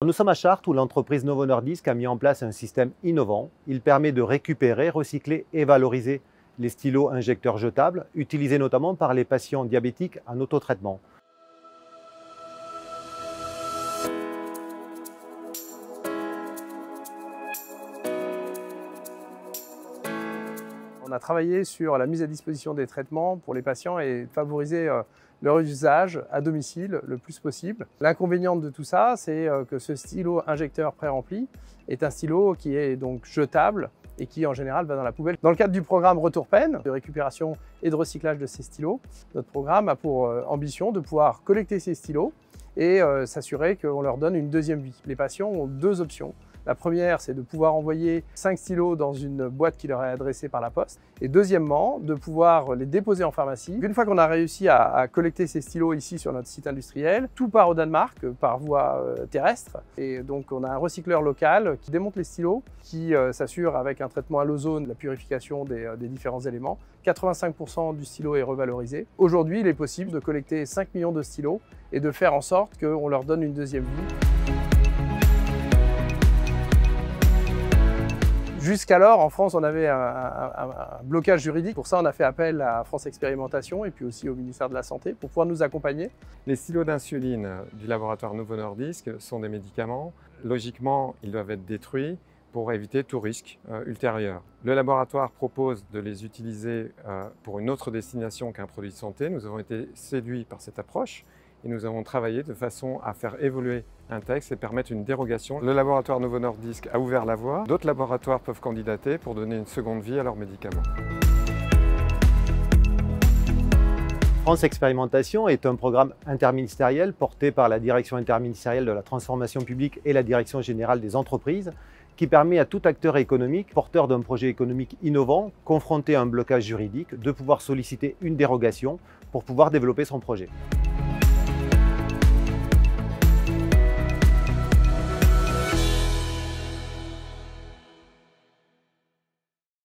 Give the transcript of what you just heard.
Nous sommes à Chartres où l'entreprise Novo Nordisk a mis en place un système innovant. Il permet de récupérer, recycler et valoriser les stylos injecteurs jetables, utilisés notamment par les patients diabétiques en autotraitement. On a travaillé sur la mise à disposition des traitements pour les patients et favoriser leur usage à domicile le plus possible. L'inconvénient de tout ça, c'est que ce stylo injecteur pré-rempli est un stylo qui est donc jetable et qui en général va dans la poubelle. Dans le cadre du programme Retour Peine, de récupération et de recyclage de ces stylos, notre programme a pour ambition de pouvoir collecter ces stylos et s'assurer qu'on leur donne une deuxième vie. Les patients ont deux options. La première, c'est de pouvoir envoyer 5 stylos dans une boîte qui leur est adressée par la poste. Et deuxièmement, de pouvoir les déposer en pharmacie. Une fois qu'on a réussi à collecter ces stylos ici sur notre site industriel, tout part au Danemark par voie terrestre. Et donc on a un recycleur local qui démonte les stylos, qui s'assure avec un traitement à l'ozone la purification des différents éléments. 85% du stylo est revalorisé. Aujourd'hui, il est possible de collecter 5 millions de stylos et de faire en sorte qu'on leur donne une deuxième vie. Jusqu'alors, en France, on avait un blocage juridique. Pour ça, on a fait appel à France Expérimentation et puis aussi au ministère de la Santé pour pouvoir nous accompagner. Les stylos d'insuline du laboratoire Novo Nordisk sont des médicaments. Logiquement, ils doivent être détruits pour éviter tout risque ultérieur. Le laboratoire propose de les utiliser pour une autre destination qu'un produit de santé. Nous avons été séduits par cette approche et nous avons travaillé de façon à faire évoluer un texte et permettre une dérogation. Le laboratoire Novo Nordisk a ouvert la voie. D'autres laboratoires peuvent candidater pour donner une seconde vie à leurs médicaments. France Expérimentation est un programme interministériel porté par la Direction interministérielle de la transformation publique et la Direction générale des entreprises qui permet à tout acteur économique, porteur d'un projet économique innovant, confronté à un blocage juridique, de pouvoir solliciter une dérogation pour pouvoir développer son projet.